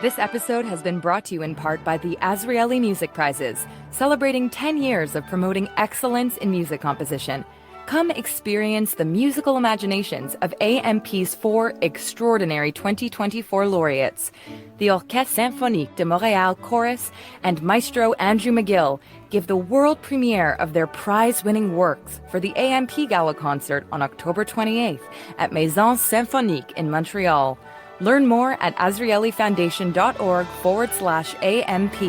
This episode has been brought to you in part by the Azrieli Music Prizes, celebrating 10 years of promoting excellence in music composition. Come experience the musical imaginations of AMP's 4 extraordinary 2024 laureates. The Orchestre Symphonique de Montréal Chorus and Maestro Andrew McGill give the world premiere of their prize-winning works for the AMP Gala concert on October 28th at Maison Symphonique in Montreal. Learn more at azrielifoundation.org/AMP.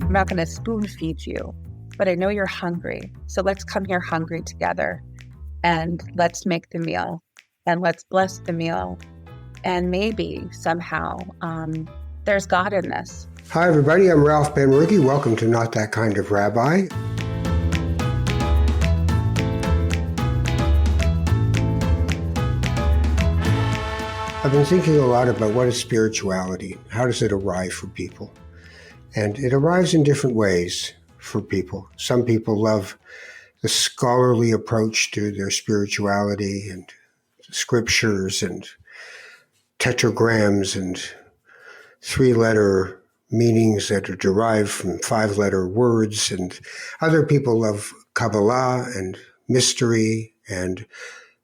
I'm not going to spoon feed you, but I know you're hungry. So let's come here hungry together and let's make the meal and let's bless the meal. And maybe somehow there's God in this. Hi, everybody. I'm Ralph Benmergui. Welcome to Not That Kind of Rabbi. I've been thinking a lot about what is spirituality. How does it arrive for people? And it arrives in different ways for people. Some people love the scholarly approach to their spirituality and scriptures and tetragrams and 3-letter meanings that are derived from 5-letter words. And other people love Kabbalah and mystery and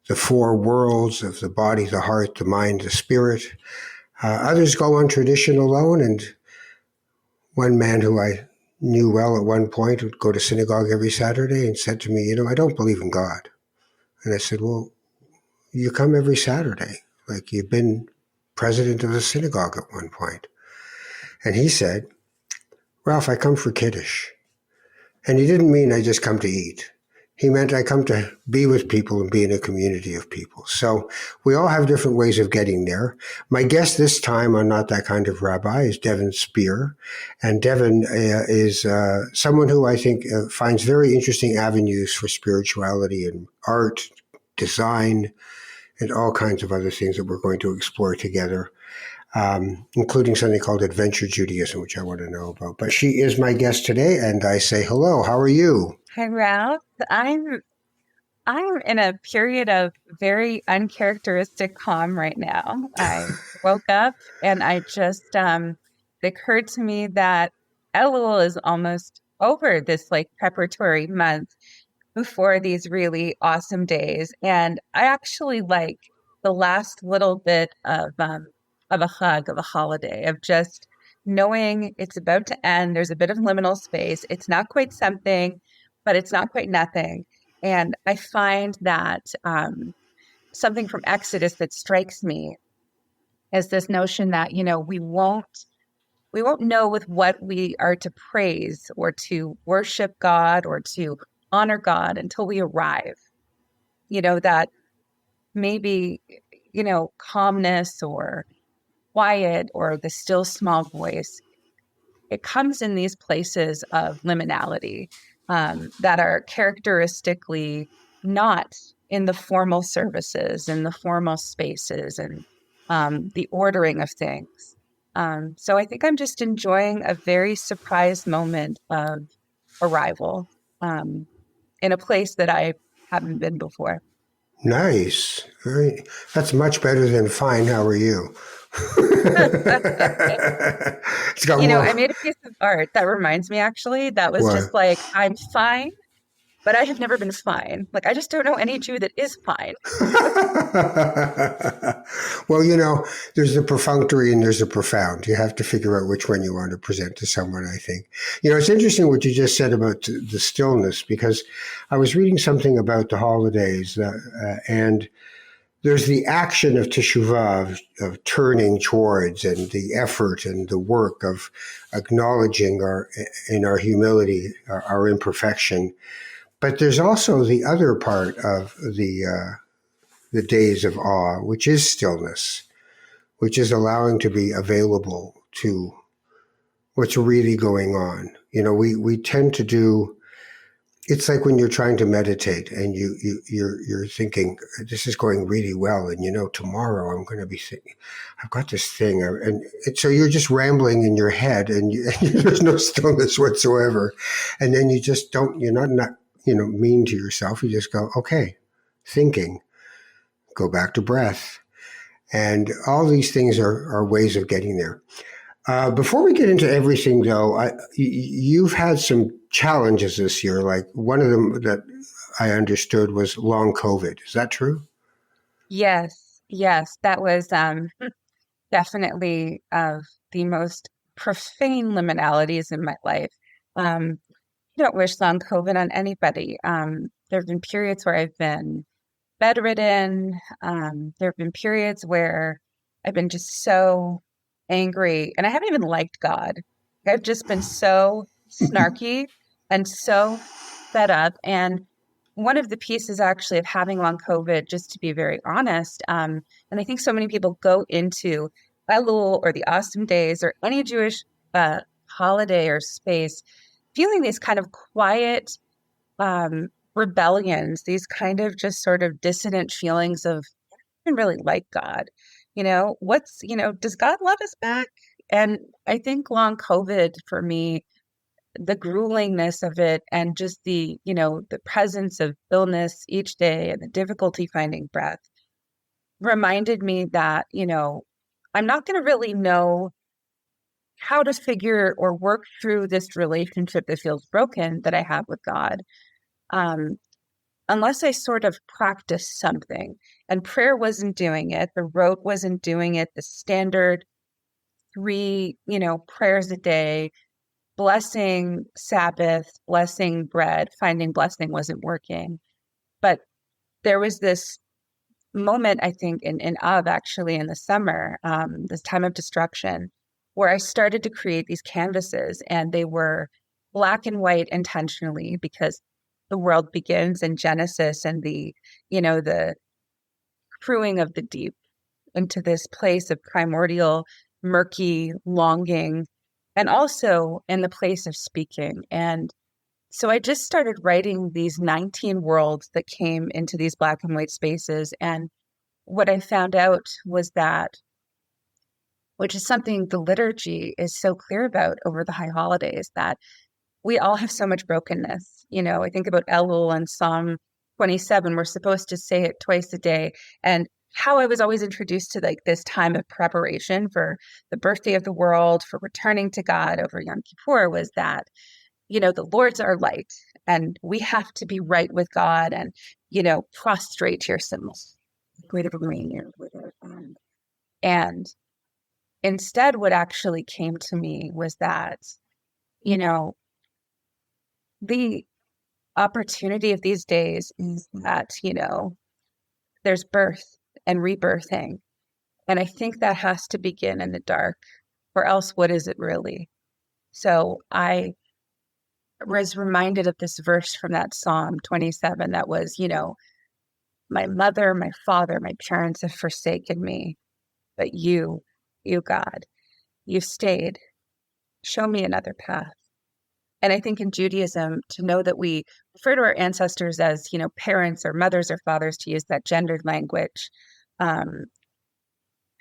the 4 worlds of the body, the heart, the mind, the spirit. Others go on tradition alone, and one man who I knew well at one point would go to synagogue every Saturday and said to me, I don't believe in God. And I said, well, you come every Saturday, like you've been president of the synagogue at one point. And he said, Ralph, I come for Kiddush. And he didn't mean I just come to eat. He meant I come to be with people and be in a community of people. So we all have different ways of getting there. My guest this time on Not That Kind of Rabbi is Devon Spier. And Devon is someone who I think finds very interesting avenues for spirituality and art, design, and all kinds of other things that we're going to explore together, including something called Adventure Judaism, which I want to know about. But she is my guest today, and I say hello. How are you? Hi, Ralph. I'm in a period of very uncharacteristic calm right now. I woke up and I just it occurred to me that Elul is almost over, this preparatory month before these really awesome days, and I actually like the last little bit of a hug, of a holiday, of just knowing it's about to end. There's a bit of liminal space. It's not quite something, but it's not quite nothing. And I find that something from Exodus that strikes me is this notion that, we won't know with what we are to praise or to worship God or to honor God until we arrive. That maybe, calmness or quiet or the still small voice, it comes in these places of liminality. That are characteristically not in the formal services and the formal spaces and the ordering of things. So I think I'm just enjoying a very surprised moment of arrival in a place that I haven't been before. Nice. That's much better than fine. How are you? It's got more. I made a piece of art that reminds me, actually, that was just I'm fine, but I have never been fine. I just don't know any Jew that is fine. Well, there's the perfunctory and there's the profound. You have to figure out which one you want to present to someone, I think. It's interesting what you just said about the stillness, because I was reading something about the holidays and there's the action of teshuvah, of turning towards, and the effort and the work of acknowledging our humility, our imperfection. But there's also the other part of the days of awe, which is stillness, which is allowing to be available to what's really going on. We tend to do. It's like when you're trying to meditate and you're thinking, this is going really well. And, tomorrow I'm going to be thinking, I've got this thing. And so you're just rambling in your head and there's no stillness whatsoever. And then you just you're not mean to yourself. You just go, okay, thinking, go back to breath. And all these things are ways of getting there. Before we get into everything, though, you've had some challenges this year. Like one of them that I understood was long COVID. Is that true? Yes, that was definitely of the most profane liminalities in my life. I don't wish long COVID on anybody. There have been periods where I've been bedridden. There have been periods where I've been just so angry, and I haven't even liked God. I've just been so snarky and so fed up. And one of the pieces actually of having long COVID, just to be very honest, and I think so many people go into Elul or the Awesome Days or any Jewish holiday or space feeling these kind of quiet rebellions, these kind of just sort of dissident feelings of, I don't really like God. Does God love us back? And I think long COVID for me, the gruelingness of it and just the presence of illness each day and the difficulty finding breath reminded me that, I'm not going to really know how to figure or work through this relationship that feels broken that I have with God. Um, Unless I sort of practice something. And prayer wasn't doing it. The rote wasn't doing it. The standard 3, prayers a day, blessing Sabbath, blessing bread, finding blessing wasn't working. But there was this moment, I think, in Av, actually, in the summer, this time of destruction, where I started to create these canvases, and they were black and white intentionally because the world begins in Genesis and the crewing of the deep into this place of primordial, murky longing, and also in the place of speaking. And so I just started writing these 19 worlds that came into these black and white spaces. And what I found out was that, which is something the liturgy is so clear about over the high holidays, that we all have so much brokenness. I think about Elul and Psalm 27. We're supposed to say it twice a day. And how I was always introduced to this time of preparation for the birthday of the world, for returning to God over Yom Kippur was that, the Lord's our light and we have to be right with God and, prostrate yourselves. Great of a rainier. And instead, what actually came to me was that, the opportunity of these days is that, there's birth and rebirthing. And I think that has to begin in the dark, or else what is it really? So I was reminded of this verse from that Psalm 27 that was, my mother, my father, my parents have forsaken me, but you, God, you stayed. Show me another path. And I think in Judaism, to know that we refer to our ancestors as, parents or mothers or fathers, to use that gendered language. And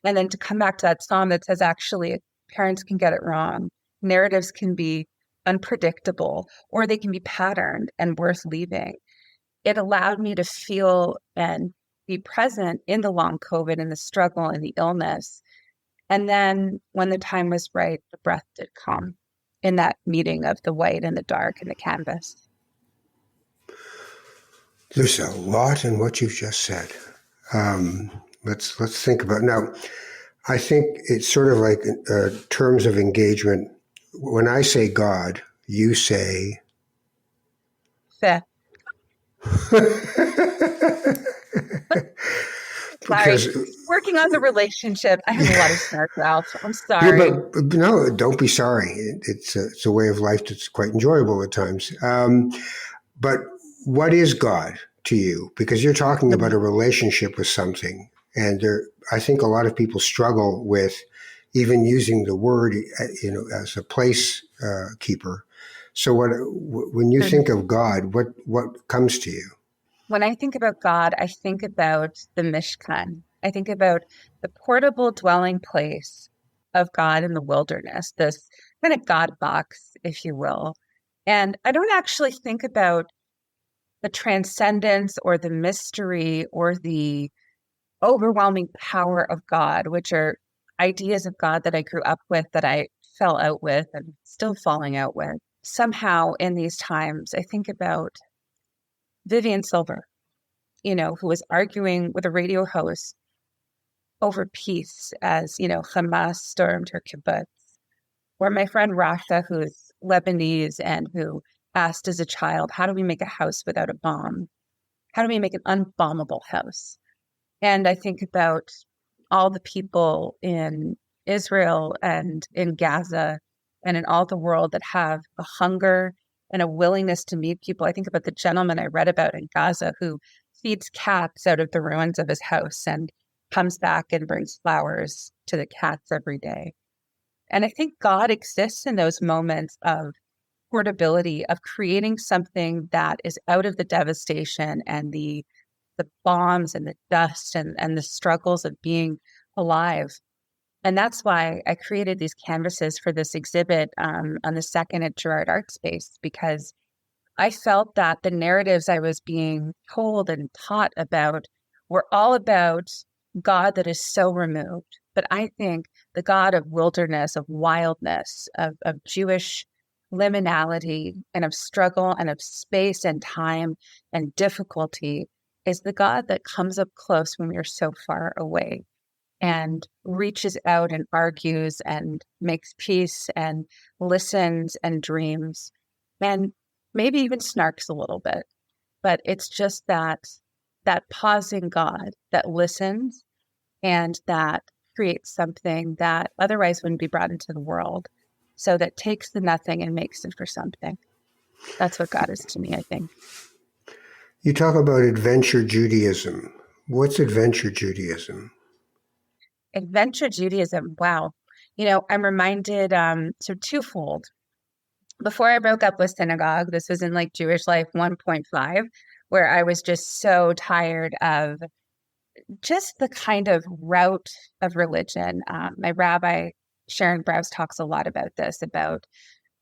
then to come back to that psalm that says, actually, parents can get it wrong. Narratives can be unpredictable, or they can be patterned and worth leaving. It allowed me to feel and be present in the long COVID and the struggle and the illness. And then when the time was right, the breath did come in that meeting of the white and the dark and the canvas. There's a lot in what you've just said. Let's think about it. Now. I think it's sort of like terms of engagement. When I say God, you say Fair. because working on the relationship. I have a lot of snark, Ralph. I'm sorry. Yeah, but no, don't be sorry. It's a way of life that's quite enjoyable at times. But what is God to you? Because you're talking about a relationship with something, and I think a lot of people struggle with even using the word, as a place keeper. So when you think of God, what comes to you? When I think about God, I think about the Mishkan. I think about the portable dwelling place of God in the wilderness, this kind of God box, if you will. And I don't actually think about the transcendence or the mystery or the overwhelming power of God, which are ideas of God that I grew up with, that I fell out with and still falling out with. Somehow in these times, I think about Vivian Silver, who was arguing with a radio host over peace as, Hamas stormed her kibbutz. Or my friend Rasha, who's Lebanese and who asked as a child, how do we make a house without a bomb? How do we make an unbombable house? And I think about all the people in Israel and in Gaza and in all the world that have a hunger and a willingness to meet people. I think about the gentleman I read about in Gaza who feeds cats out of the ruins of his house and comes back and brings flowers to the cats every day. And I think God exists in those moments of portability, of creating something that is out of the devastation and the bombs and the dust and the struggles of being alive. And that's why I created these canvases for this exhibit on the 2nd at Gerrard Art Space, because I felt that the narratives I was being told and taught about were all about God that is so removed. But I think the God of wilderness, of wildness, of Jewish liminality and of struggle and of space and time and difficulty is the God that comes up close when we are so far away and reaches out and argues and makes peace and listens and dreams and maybe even snarks a little bit. But it's just that pausing God that listens and that creates something that otherwise wouldn't be brought into the world. So that takes the nothing and makes it for something. That's what God is to me, I think. You talk about adventure Judaism. What's adventure Judaism? Adventure Judaism, wow. I'm reminded, so twofold. Before I broke up with synagogue, this was in like Jewish Life 1.5, where I was just so tired of just the kind of route of religion. My rabbi, Sharon Browse, talks a lot about this, about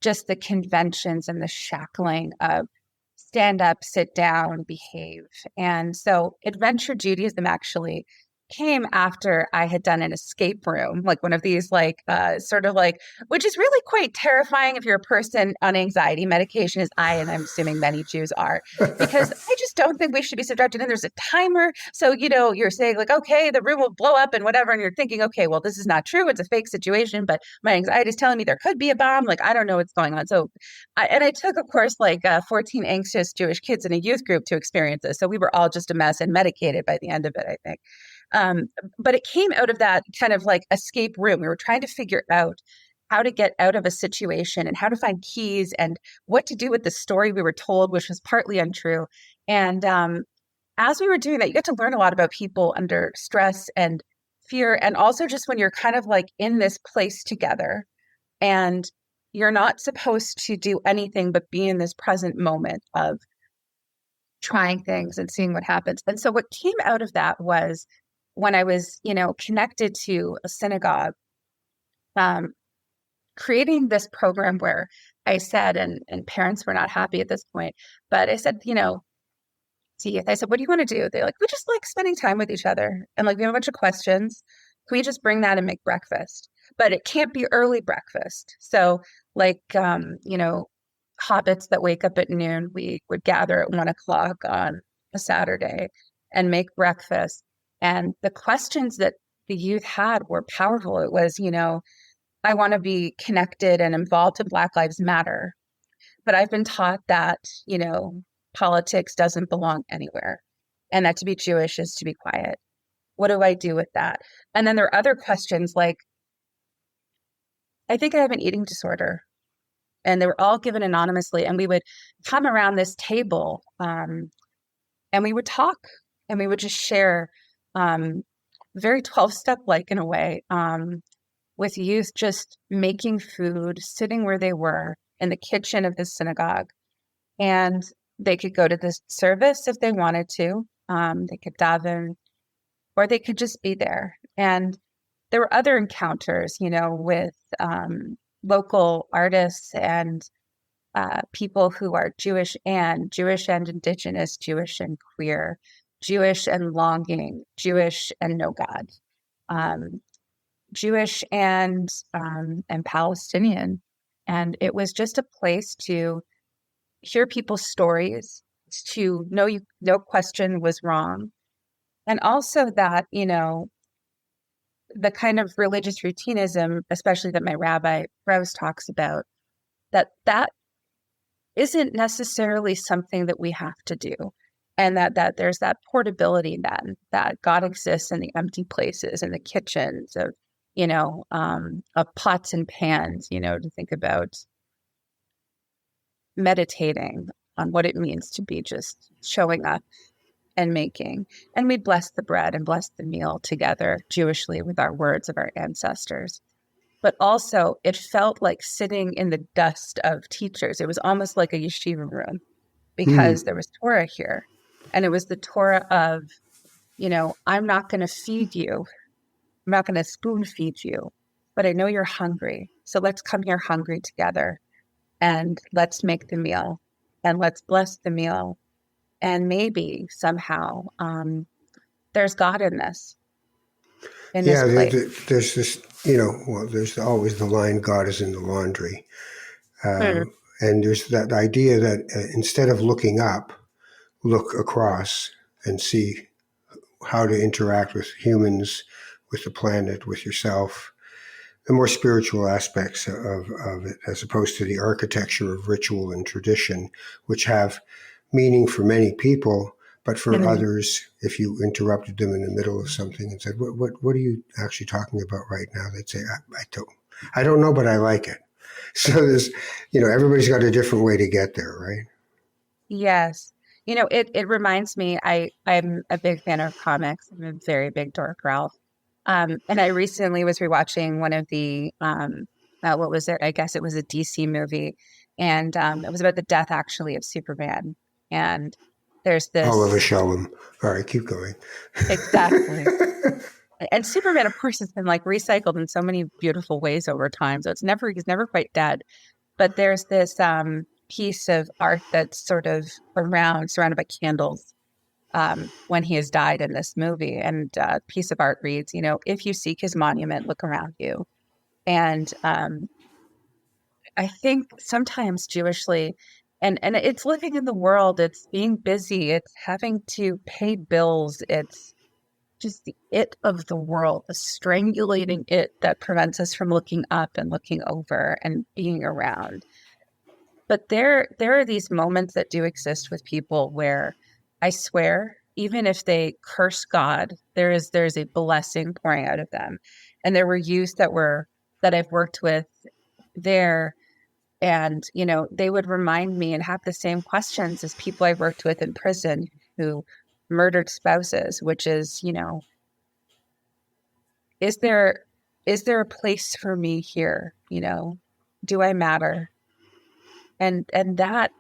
just the conventions and the shackling of stand up, sit down, behave. And so adventure Judaism actually came after I had done an escape room, like one of these, which is really quite terrifying if you're a person on anxiety medication, as and I'm assuming many Jews are, because I just don't think we should be subjected. And there's a timer. So, you're saying like, okay, the room will blow up and whatever. And you're thinking, okay, well, this is not true. It's a fake situation, but my anxiety is telling me there could be a bomb. Like, I don't know what's going on. So I took, of course, 14 anxious Jewish kids in a youth group to experience this. So we were all just a mess and medicated by the end of it, I think. But it came out of that kind of like escape room. We were trying to figure out how to get out of a situation and how to find keys and what to do with the story we were told, which was partly untrue. And as we were doing that, you get to learn a lot about people under stress and fear. And also just when you're kind of like in this place together and you're not supposed to do anything but be in this present moment of trying things and seeing what happens. And so what came out of that was when I was, connected to a synagogue, creating this program where I said, and parents were not happy at this point, but I said, I said, what do you want to do? They're like, we just like spending time with each other. And like, we have a bunch of questions. Can we just bring that and make breakfast? But it can't be early breakfast. So hobbits that wake up at noon, we would gather at 1:00 on a Saturday and make breakfast. And the questions that the youth had were powerful. It was, I want to be connected and involved in Black Lives Matter. But I've been taught that, politics doesn't belong anywhere and that to be Jewish is to be quiet. What do I do with that? And then there are other questions like, I think I have an eating disorder. And they were all given anonymously. And we would come around this table and we would talk and we would just share very 12-step like in a way with youth just making food, sitting where they were in the kitchen of the synagogue. And they could go to this service if they wanted to. They could daven or they could just be there. And there were other encounters, with local artists and people who are Jewish and Indigenous, Jewish and queer. Jewish and longing, Jewish and no God, Jewish and Palestinian. And it was just a place to hear people's stories, to know no question was wrong. And also that, the kind of religious routinism, especially that my rabbi Rose talks about, that isn't necessarily something that we have to do. And that there's that portability then, that God exists in the empty places, in the kitchens of pots and pans, to think about meditating on what it means to be just showing up and making. And we bless the bread and bless the meal together Jewishly with our words of our ancestors. But also it felt like sitting in the dust of teachers. It was almost like a yeshiva room because there was Torah here. And it was the Torah of, I'm not going to feed you. I'm not going to spoon feed you, but I know you're hungry. So let's come here hungry together and let's make the meal and let's bless the meal. And maybe somehow there's God in this. There's this, there's always the line, God is in the laundry. And there's that idea that instead of looking up, look across and see how to interact with humans, with the planet, with yourself, the more spiritual aspects of it, as opposed to the architecture of ritual and tradition, which have meaning for many people, but for others, if you interrupted them in the middle of something and said, what are you actually talking about right now? They'd say, I don't know, but I like it. So there's, everybody's got a different way to get there, right? Yes. It reminds me, I'm a big fan of comics. I'm a very big dork, Ralph. And I recently was rewatching one of the, what was it? I guess it was a DC movie. And it was about the death, actually, of Superman. And there's this... Oliver Shellam. All right, keep going. Exactly. And Superman, of course, has been recycled in so many beautiful ways over time. So he's never quite dead. But there's this piece of art that's sort of surrounded by candles when he has died in this movie. And a piece of art reads, if you seek his monument, look around you. And I think sometimes Jewishly, and it's living in the world, it's being busy, it's having to pay bills, it's just the it of the world, the strangulating it that prevents us from looking up and looking over and being around. But there are these moments that do exist with people where I swear, even if they curse God, there's a blessing pouring out of them. And there were youth that I've worked with there, and they would remind me and have the same questions as people I worked with in prison who murdered spouses, which is, is there a place for me here? Do I matter? And that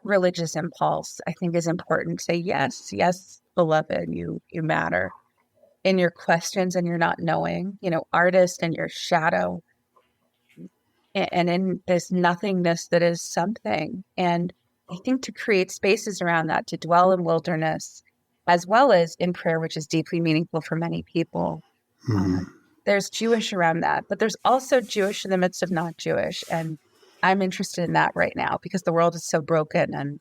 religious impulse, I think, is important. Say, yes, beloved, you matter in your questions and your not knowing, artist and your shadow, and in this nothingness that is something. And I think to create spaces around that, to dwell in wilderness, as well as in prayer, which is deeply meaningful for many people. There's Jewish around that, but there's also Jewish in the midst of not Jewish. And I'm interested in that right now because the world is so broken. And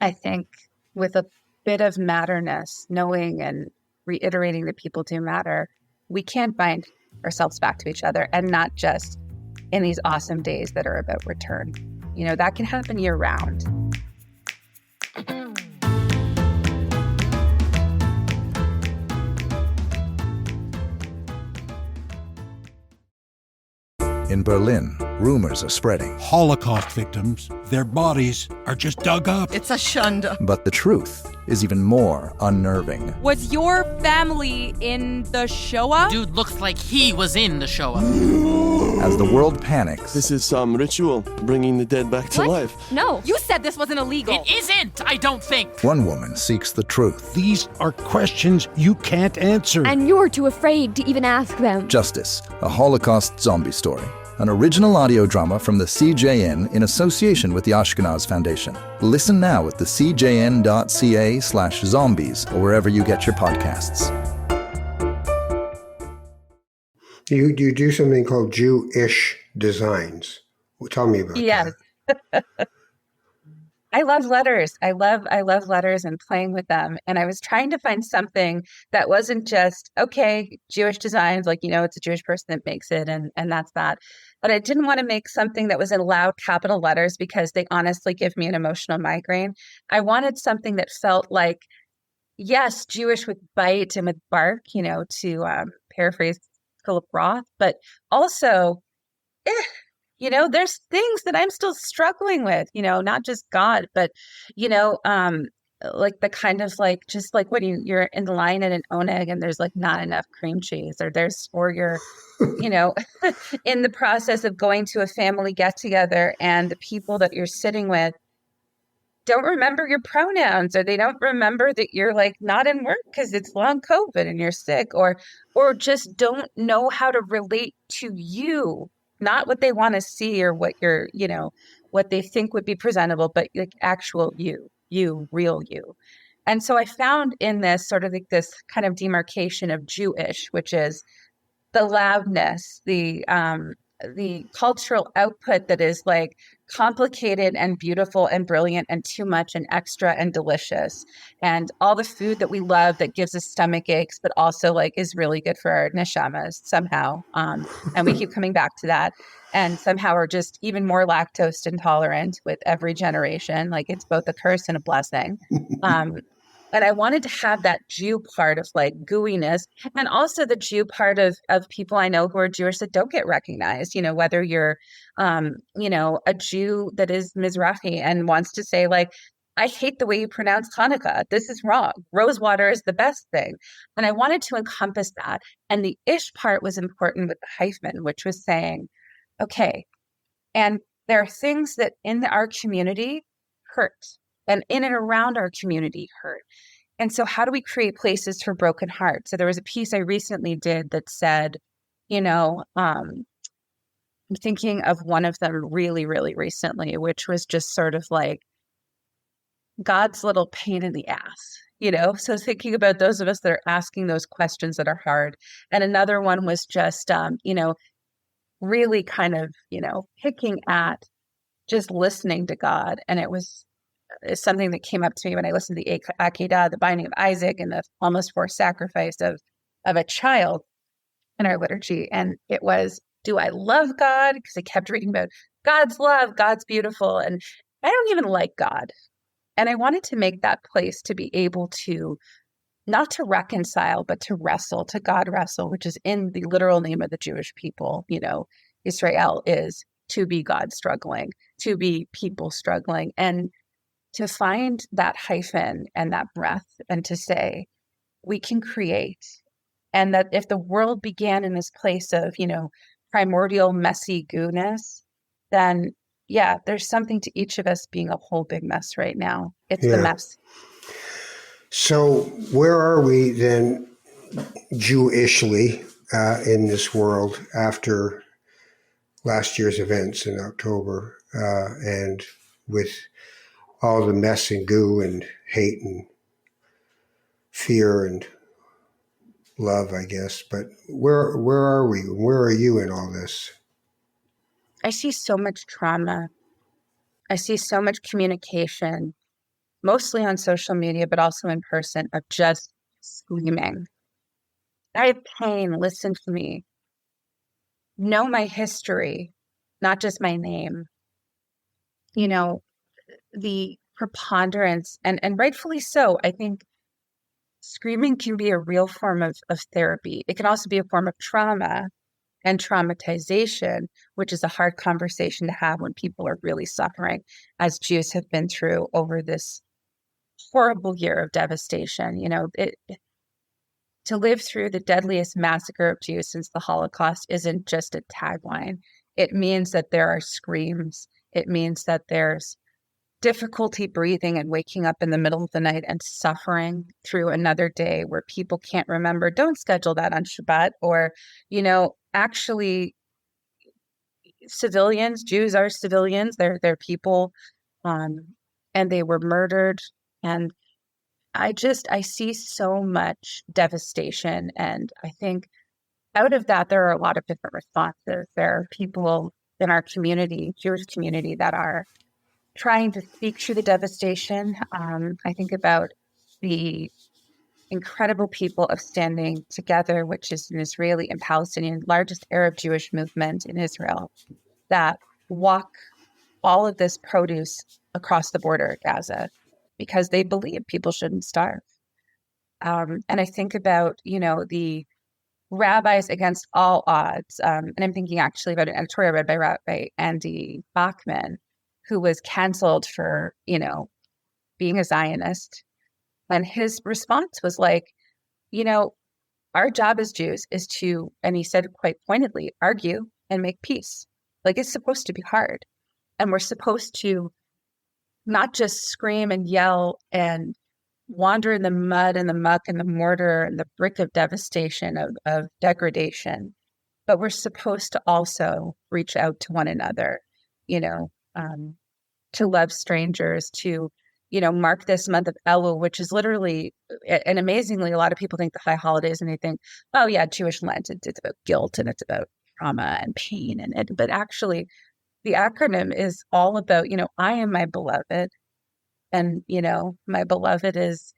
I think with a bit of matterness, knowing and reiterating that people do matter, we can bind ourselves back to each other, and not just in these awesome days that are about return. That can happen year round. In Berlin, rumors are spreading. Holocaust victims, their bodies are just dug up. It's a shunda. But the truth is even more unnerving. Was your family in the Shoah? Dude looks like he was in the Shoah. As the world panics... This is some ritual, bringing the dead back to life. No, you said this wasn't illegal. It isn't, I don't think. One woman seeks the truth. These are questions you can't answer. And you're too afraid to even ask them. Justice, a Holocaust zombie story. an original audio drama from the CJN in association with the Ashkenaz Foundation. Listen now at the cjn.ca/zombies or wherever you get your podcasts. You do something called Jewish designs. Well, tell me about Yes. that. I love letters. I love letters and playing with them. And I was trying to find something that wasn't just, okay, Jewish designs, like, it's a Jewish person that makes it and that's that. But I didn't want to make something that was in loud capital letters because they honestly give me an emotional migraine. I wanted something that felt like, yes, Jewish with bite and with bark, to paraphrase Philip Roth, but also, there's things that I'm still struggling with, not just God, but, like the kind of like, just like when you're in the line at an oneg and there's like not enough cream cheese or you're, in the process of going to a family get together and the people that you're sitting with don't remember your pronouns, or they don't remember that you're like not in work because it's long COVID and you're sick, or just don't know how to relate to you, not what they want to see or what you're, what they think would be presentable, but like actual you, real you. And so I found in this sort of like this kind of demarcation of Jewish, which is the loudness, the cultural output that is like complicated and beautiful and brilliant and too much and extra and delicious, and all the food that we love that gives us stomach aches, but also like is really good for our neshamas somehow. And we keep coming back to that. And somehow we're just even more lactose intolerant with every generation. Like it's both a curse and a blessing. And I wanted to have that Jew part of like gooiness, and also the Jew part of people I know who are Jewish that don't get recognized, whether you're, a Jew that is Mizrahi and wants to say like, I hate the way you pronounce Hanukkah. This is wrong. Rosewater is the best thing. And I wanted to encompass that. And the ish part was important with the hyphen, which was saying, okay, and there are things that in our community hurt, and in and around our community hurt. And so how do we create places for broken hearts? So there was a piece I recently did that said, I'm thinking of one of them really, really recently, which was just sort of like God's little pain in the ass, So thinking about those of us that are asking those questions that are hard. And another one was just, really kind of, picking at just listening to God. And it was something that came up to me when I listened to the Akedah, the binding of Isaac, and the almost forced sacrifice of a child in our liturgy. And it was, do I love God? Because I kept reading about God's love, God's beautiful, and I don't even like God. And I wanted to make that place to be able to, not to reconcile, but to wrestle, to God wrestle, which is in the literal name of the Jewish people. Israel is to be God struggling, to be people struggling, and to find that hyphen and that breath and to say, we can create. And that if the world began in this place of, primordial, messy goodness, then yeah, there's something to each of us being a whole big mess right now. It's the mess. So where are we then Jewishly in this world after last year's events in October and with all the mess and goo and hate and fear and love, I guess. But where are we? Where are you in all this? I see so much trauma. I see so much communication, mostly on social media, but also in person, of just screaming. I have pain. Listen to me. Know my history, not just my name. The preponderance, and rightfully so, I think screaming can be a real form of therapy. It can also be a form of trauma and traumatization, which is a hard conversation to have when people are really suffering, as Jews have been through over this horrible year of devastation. To live through the deadliest massacre of Jews since the Holocaust isn't just a tagline. It means that there are screams. It means that there's difficulty breathing and waking up in the middle of the night and suffering through another day where people can't remember. Don't schedule that on Shabbat, or, actually civilians. Jews are civilians. They're people, and they were murdered. And I see so much devastation. And I think out of that, there are a lot of different responses. There are people in our community, Jewish community, that are trying to speak through the devastation. I think about the incredible people of Standing Together, which is an Israeli and Palestinian largest Arab Jewish movement in Israel, that walk all of this produce across the border at Gaza because they believe people shouldn't starve. And I think about, the rabbis against all odds. And I'm thinking actually about an editorial read by Rabbi Andy Bachman, who was canceled for, being a Zionist. And his response was like, our job as Jews is to, and he said quite pointedly, argue and make peace. Like, it's supposed to be hard. And we're supposed to not just scream and yell and wander in the mud and the muck and the mortar and the brick of devastation, of degradation, but we're supposed to also reach out to one another, to love strangers, to mark this month of Elul, which is literally, and amazingly, a lot of people think the high holidays and they think, oh yeah, Jewish Lent, it's about guilt and it's about trauma and pain. But actually the acronym is all about, I am my beloved, and, my beloved is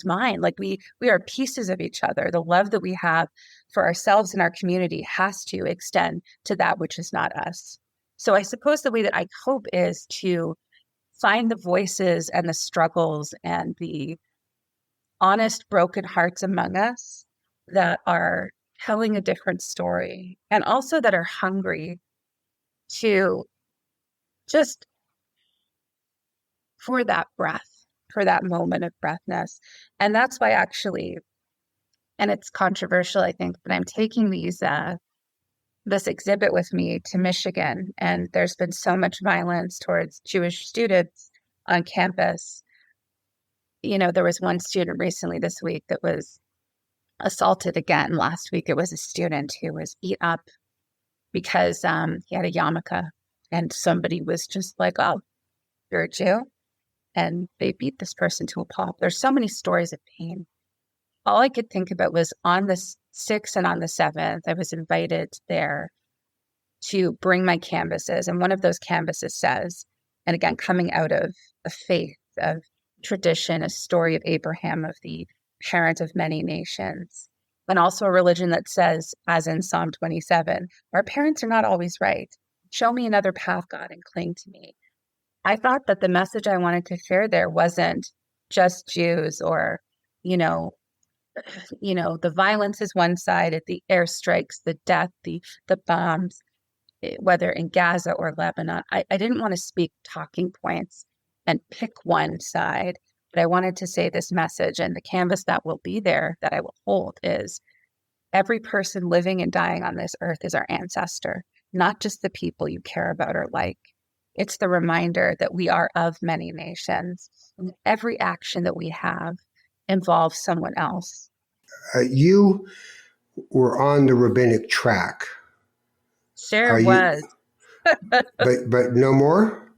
mine. Like we are pieces of each other. The love that we have for ourselves and our community has to extend to that which is not us. So I suppose the way that I cope is to find the voices and the struggles and the honest, broken hearts among us that are telling a different story, and also that are hungry to just for that breath, for that moment of breathness. And that's why actually, and it's controversial, I think, but I'm taking this exhibit with me to Michigan, and there's been so much violence towards Jewish students on campus. There was one student recently this week that was assaulted again. Last week, it was a student who was beat up because he had a yarmulke, and somebody was just like, oh, you're a Jew? And they beat this person to a pulp. There's so many stories of pain. All I could think about was on the 6th and on the 7th, I was invited there to bring my canvases. And one of those canvases says, and again, coming out of a faith, of tradition, a story of Abraham, of the parent of many nations, and also a religion that says, as in Psalm 27, our parents are not always right. Show me another path, God, and cling to me. I thought that the message I wanted to share there wasn't just Jews or, the violence is one side, the airstrikes, the death, the bombs, whether in Gaza or Lebanon. I didn't want to speak talking points and pick one side, but I wanted to say this message, and the canvas that will be there, that I will hold, is every person living and dying on this earth is our ancestor, not just the people you care about or like. It's the reminder that we are of many nations, and every action that we have involves someone else. You were on the rabbinic track. Sure was. but no more?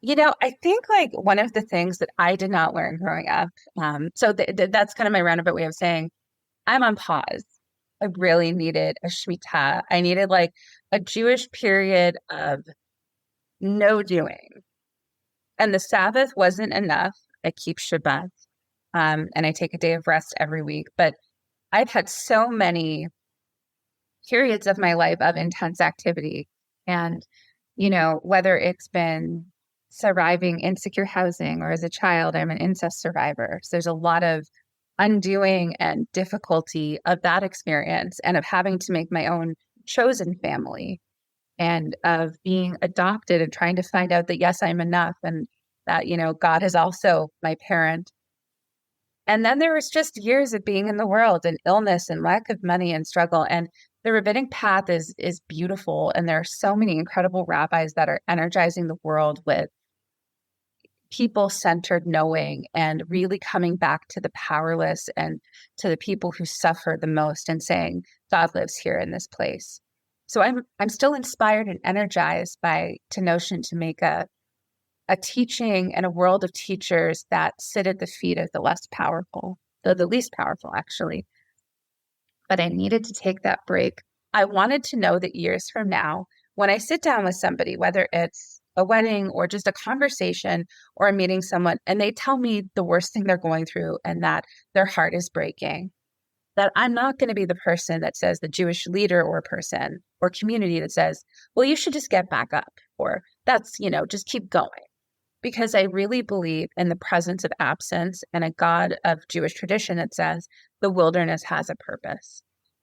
I think like one of the things that I did not learn growing up, so that's kind of my roundabout way of saying I'm on pause. I really needed a shmita. I needed like a Jewish period of no doing. And the Sabbath wasn't enough. I keep Shabbat, and I take a day of rest every week. But I've had so many periods of my life of intense activity. And, whether it's been surviving insecure housing, or as a child, I'm an incest survivor. So there's a lot of undoing and difficulty of that experience, and of having to make my own chosen family, and of being adopted and trying to find out that, yes, I'm enough, and that, God is also my parent. And then there was just years of being in the world, and illness and lack of money and struggle. And the rabbinic path is beautiful. And there are so many incredible rabbis that are energizing the world with people-centered knowing, and really coming back to the powerless and to the people who suffer the most, and saying, God lives here in this place. So I'm still inspired and energized by Notion to make a teaching and a world of teachers that sit at the feet of the less powerful, the least powerful, actually. But I needed to take that break. I wanted to know that years from now, when I sit down with somebody, whether it's a wedding or just a conversation or I'm meeting someone, and they tell me the worst thing they're going through and that their heart is breaking, that I'm not going to be the person that says, the Jewish leader or person or community that says, well, you should just get back up, or that's, just keep going. Because I really believe in the presence of absence and a God of Jewish tradition that says the wilderness has a purpose.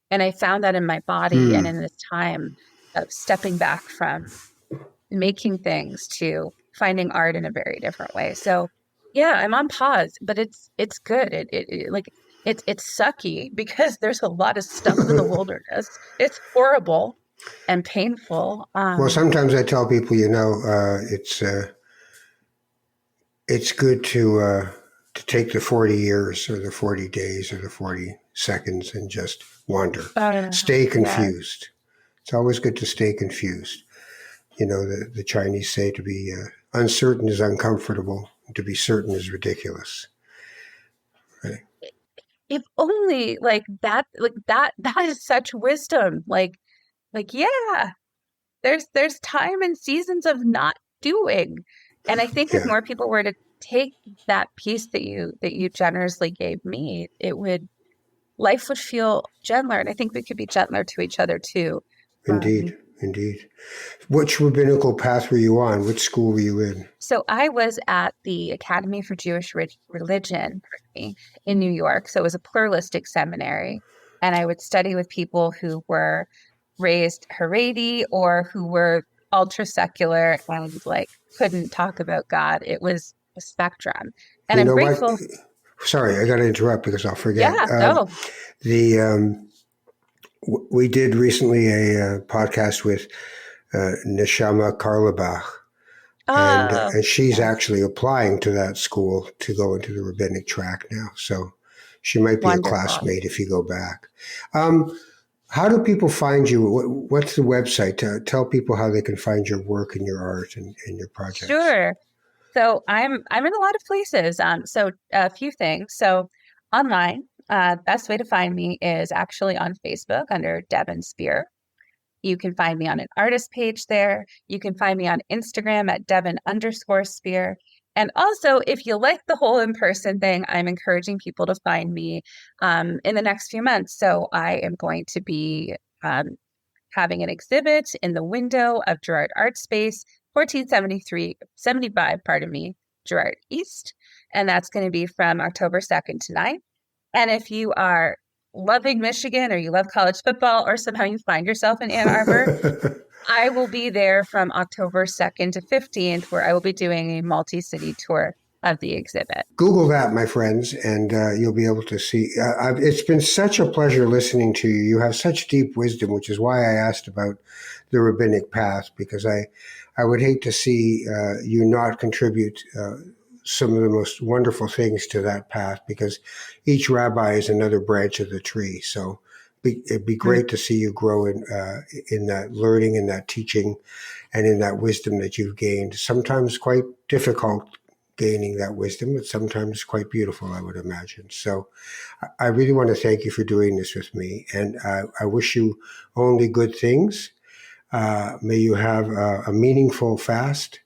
And I found that in my body and in this time of stepping back from making things to finding art in a very different way. So yeah, I'm on pause, but it's good. It's sucky because there's a lot of stuff in the wilderness. It's horrible and painful. Well, sometimes I tell people, it's good to take the 40 years or the 40 days or the 40 seconds and just wander. Stay confused. Yeah. It's always good to stay confused. The Chinese say to be uncertain is uncomfortable, and to be certain is ridiculous. Right? If only that is such wisdom. Yeah, there's time and seasons of not doing. And I think if more people were to take that piece that you generously gave me, life would feel gentler. And I think we could be gentler to each other too. Indeed. Which rabbinical path were you on? Which school were you in? So I was at the Academy for Jewish Religion in New York. So it was a pluralistic seminary. And I would study with people who were raised Haredi or who were ultra secular and couldn't talk about God. It was a spectrum. And I'm grateful. Sorry, I got to interrupt because I'll forget. Yeah, no. We did recently a podcast with Neshama Karlebach, and she's actually applying to that school to go into the rabbinic track now. So she might be Wonderful. A classmate if you go back. How do people find you? What's the website? Tell people how they can find your work and your art and your projects. Sure. So I'm in a lot of places. So a few things. So online, best way to find me is actually on Facebook under Devon Spier. You can find me on an artist page there. You can find me on Instagram at Devon_Spier. And also, if you like the whole in-person thing, I'm encouraging people to find me in the next few months. So I am going to be having an exhibit in the window of Gerrard Art Space, 75, Gerrard East. And that's going to be from October 2nd to 9th. And if you are loving Michigan or you love college football or somehow you find yourself in Ann Arbor, I will be there from October 2nd to 15th, where I will be doing a multi-city tour of the exhibit. Google that, my friends, and you'll be able to see. It's been such a pleasure listening to you. You have such deep wisdom, which is why I asked about the rabbinic path, because I would hate to see you not contribute some of the most wonderful things to that path, because each rabbi is another branch of the tree. So it'd be great to see you grow in that learning, in that teaching, and in that wisdom that you've gained. Sometimes quite difficult gaining that wisdom, but sometimes quite beautiful, I would imagine. So I really want to thank you for doing this with me. And I wish you only good things. May you have a meaningful fast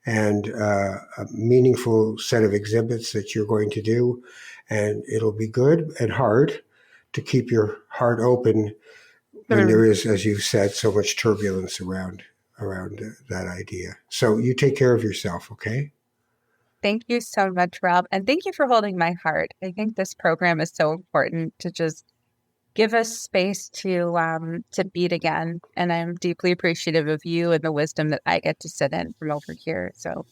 and a meaningful set of exhibits that you're going to do. And it'll be good and hard to keep your heart open when there is, as you said, so much turbulence around that idea. So you take care of yourself, okay? Thank you so much, Ralph. And thank you for holding my heart. I think this program is so important to just give us space to beat again. And I'm deeply appreciative of you and the wisdom that I get to sit in from over here. So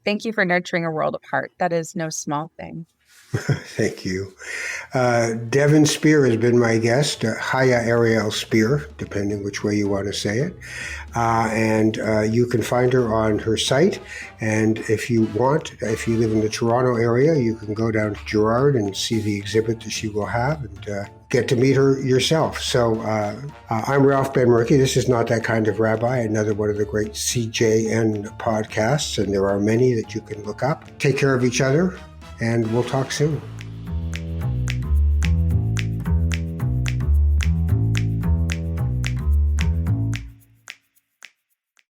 thank you for nurturing a world of heart. That is no small thing. Thank you. Devon Spier has been my guest, Haya Ariel Spier, depending which way you want to say it. And you can find her on her site. And if you live in the Toronto area, you can go down to Gerrard and see the exhibit that she will have. And get to meet her yourself. So I'm Ralph Benmergui. This is Not That Kind of Rabbi, another one of the great CJN podcasts, and there are many that you can look up. Take care of each other, and we'll talk soon.